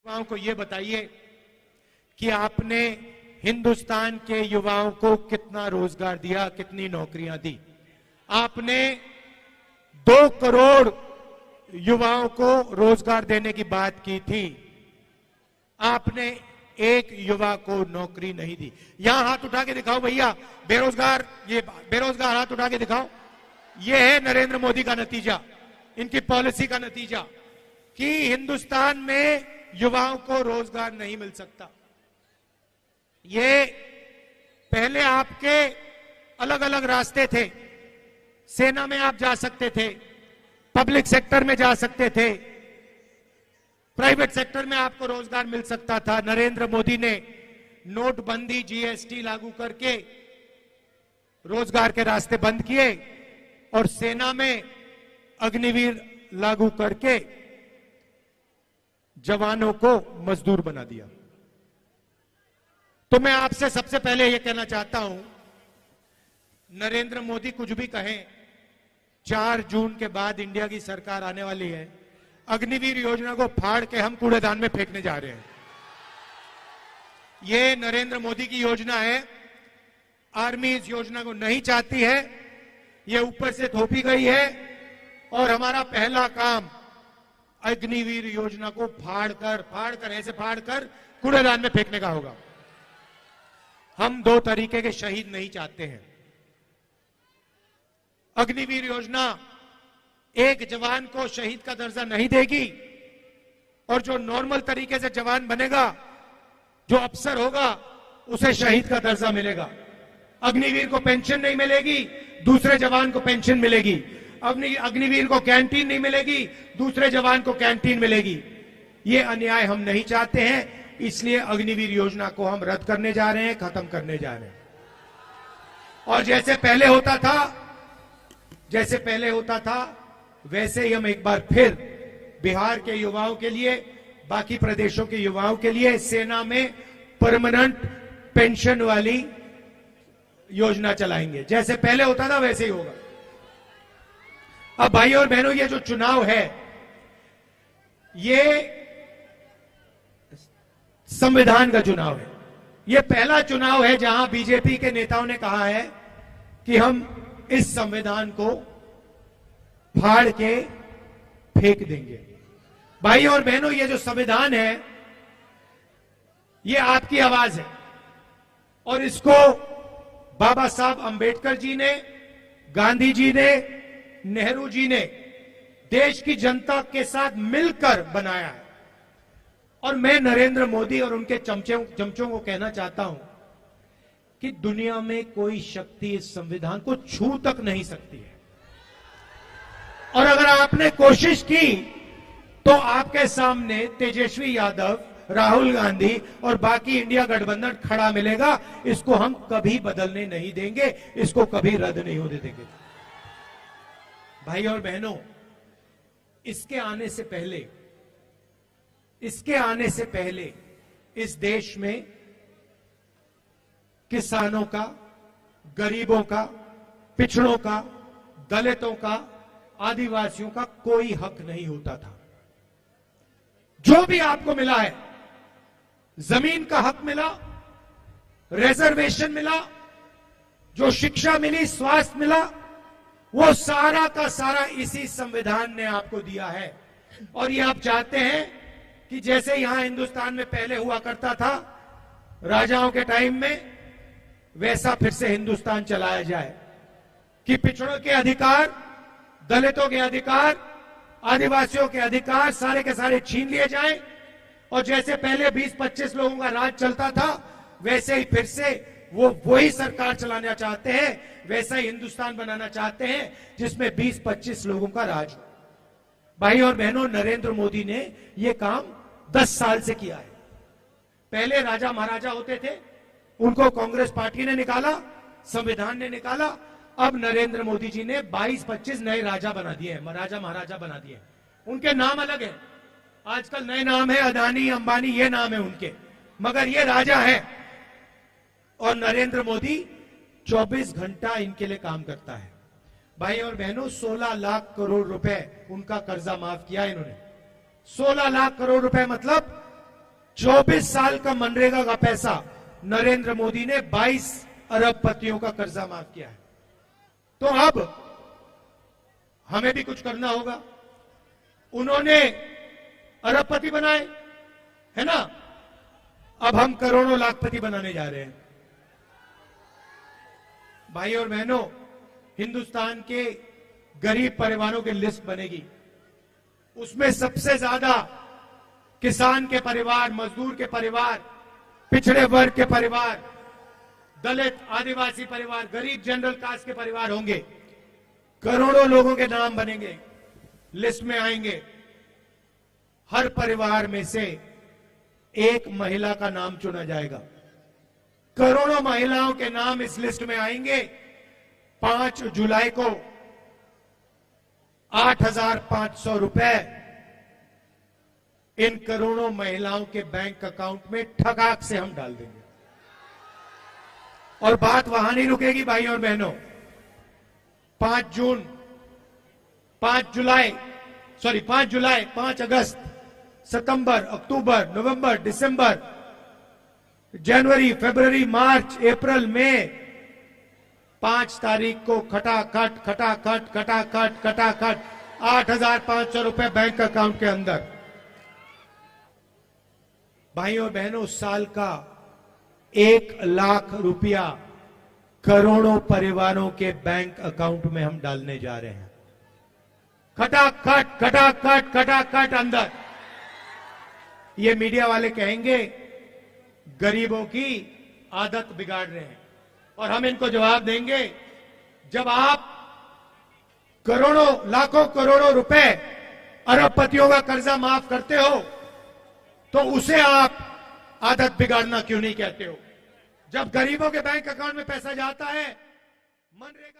युवाओं को ये बताइए कि आपने हिंदुस्तान के युवाओं को कितना रोजगार दिया, कितनी नौकरियां दी। आपने 2 करोड़ युवाओं को रोजगार देने की बात की थी, आपने एक युवा को नौकरी नहीं दी। यहां हाथ उठा के दिखाओ भैया, बेरोजगार, ये बेरोजगार हाथ उठा के दिखाओ। ये है नरेंद्र मोदी का नतीजा, इनकी पॉलिसी का नतीजा कि हिंदुस्तान में युवाओं को रोजगार नहीं मिल सकता। ये पहले आपके अलग अलग रास्ते थे, सेना में आप जा सकते थे, पब्लिक सेक्टर में जा सकते थे, प्राइवेट सेक्टर में आपको रोजगार मिल सकता था। नरेंद्र मोदी ने नोटबंदी, जीएसटी लागू करके रोजगार के रास्ते बंद किए और सेना में अग्निवीर लागू करके जवानों को मजदूर बना दिया। तो मैं आपसे सबसे पहले यह कहना चाहता हूं, नरेंद्र मोदी कुछ भी कहें, 4 जून के बाद इंडिया की सरकार आने वाली है। अग्निवीर योजना को फाड़ के हम कूड़ेदान में फेंकने जा रहे हैं। यह नरेंद्र मोदी की योजना है। आर्मी इस योजना को नहीं चाहती है, यह ऊपर से थोपी गई है और हमारा पहला काम अग्निवीर योजना को फाड़ कर कूड़ेदान में फेंकने का होगा। हम 2 तरीके के शहीद नहीं चाहते हैं। अग्निवीर योजना एक जवान को शहीद का दर्जा नहीं देगी और जो नॉर्मल तरीके से जवान बनेगा, जो अफसर होगा, उसे शहीद का दर्जा मिलेगा। अग्निवीर को पेंशन नहीं मिलेगी, दूसरे जवान को पेंशन मिलेगी। अग्निवीर को कैंटीन नहीं मिलेगी, दूसरे जवान को कैंटीन मिलेगी। ये अन्याय हम नहीं चाहते हैं, इसलिए अग्निवीर योजना को हम रद्द करने जा रहे हैं, खत्म करने जा रहे हैं। और जैसे पहले होता था वैसे ही हम एक बार फिर बिहार के युवाओं के लिए, बाकी प्रदेशों के युवाओं के लिए सेना में परमानेंट पेंशन वाली योजना चलाएंगे। जैसे पहले होता था वैसे ही होगा। अब भाई और बहनों, ये जो चुनाव है, ये संविधान का चुनाव है। ये पहला चुनाव है जहां बीजेपी के नेताओं ने कहा है कि हम इस संविधान को फाड़ के फेंक देंगे। भाई और बहनों, ये जो संविधान है, ये आपकी आवाज है और इसको बाबा साहब अंबेडकर जी ने, गांधी जी ने, नेहरू जी ने देश की जनता के साथ मिलकर बनाया है। और मैं नरेंद्र मोदी और उनके चमचों को कहना चाहता हूं कि दुनिया में कोई शक्ति इस संविधान को छू तक नहीं सकती है। और अगर आपने कोशिश की तो आपके सामने तेजस्वी यादव, राहुल गांधी और बाकी इंडिया गठबंधन खड़ा मिलेगा। इसको हम कभी बदलने नहीं देंगे, इसको कभी रद्द नहीं होने देंगे। भाई और बहनों, इसके आने से पहले इस देश में किसानों का, गरीबों का, पिछड़ों का, दलितों का, आदिवासियों का कोई हक नहीं होता था। जो भी आपको मिला है, जमीन का हक मिला, रिजर्वेशन मिला, जो शिक्षा मिली, स्वास्थ्य मिला, वो सारा का सारा इसी संविधान ने आपको दिया है। और ये आप चाहते हैं कि जैसे यहां हिंदुस्तान में पहले हुआ करता था राजाओं के टाइम में, वैसा फिर से हिंदुस्तान चलाया जाए कि पिछड़ों के अधिकार, दलितों के अधिकार, आदिवासियों के अधिकार सारे के सारे छीन लिए जाएं और जैसे पहले 20-25 लोगों का राज चलता था, वैसे ही फिर से वही सरकार चलाना चाहते हैं, वैसा ही हिंदुस्तान बनाना चाहते हैं जिसमें 20-25 लोगों का राज हो। भाई और बहनों, नरेंद्र मोदी ने यह काम 10 साल से किया है। पहले राजा महाराजा होते थे, उनको कांग्रेस पार्टी ने निकाला, संविधान ने निकाला। अब नरेंद्र मोदी जी ने 22-25 नए राजा बना दिए हैं, राजा महाराजा बना दिए। उनके नाम अलग है, आजकल नए नाम है, अदानी, अंबानी, ये नाम है उनके, मगर ये राजा है। और नरेंद्र मोदी 24 घंटा इनके लिए काम करता है। भाई और बहनों, 16 लाख करोड़ रुपए उनका कर्जा माफ किया इन्होंने। 16 लाख करोड़ रुपए मतलब 24 साल का मनरेगा का पैसा नरेंद्र मोदी ने 22 अरबपतियों का कर्जा माफ किया है। तो अब हमें भी कुछ करना होगा। उन्होंने अरबपति बनाए, है ना, अब हम करोड़ों लाखपति बनाने जा रहे हैं। भाई और बहनों, हिंदुस्तान के गरीब परिवारों की लिस्ट बनेगी। उसमें सबसे ज्यादा किसान के परिवार, मजदूर के परिवार, पिछड़े वर्ग के परिवार, दलित आदिवासी परिवार, गरीब जनरल कास्ट के परिवार होंगे। करोड़ों लोगों के नाम बनेंगे, लिस्ट में आएंगे। हर परिवार में से एक महिला का नाम चुना जाएगा। करोड़ों महिलाओं के नाम इस लिस्ट में आएंगे। 5 जुलाई को 8,500 रुपए इन करोड़ों महिलाओं के बैंक अकाउंट में ठगाक से हम डाल देंगे। और बात वहां नहीं रुकेगी भाई और बहनों। 5 जुलाई, 5 अगस्त, सितंबर, अक्टूबर, नवंबर, दिसंबर, जनवरी, फरवरी, मार्च, अप्रैल, मई, 5 तारीख को खटाखट 8,500 रुपए बैंक अकाउंट के अंदर। भाइयों और बहनों, साल का 1 लाख रुपया करोड़ों परिवारों के बैंक अकाउंट में हम डालने जा रहे हैं। खटाखट अंदर। ये मीडिया वाले कहेंगे गरीबों की आदत बिगाड़ रहे हैं, और हम इनको जवाब देंगे, जब आप करोड़ों, लाखों करोड़ों रुपए अरबपतियों का कर्जा माफ करते हो, तो उसे आप आदत बिगाड़ना क्यों नहीं कहते हो? जब गरीबों के बैंक अकाउंट में पैसा जाता है, मनरेगा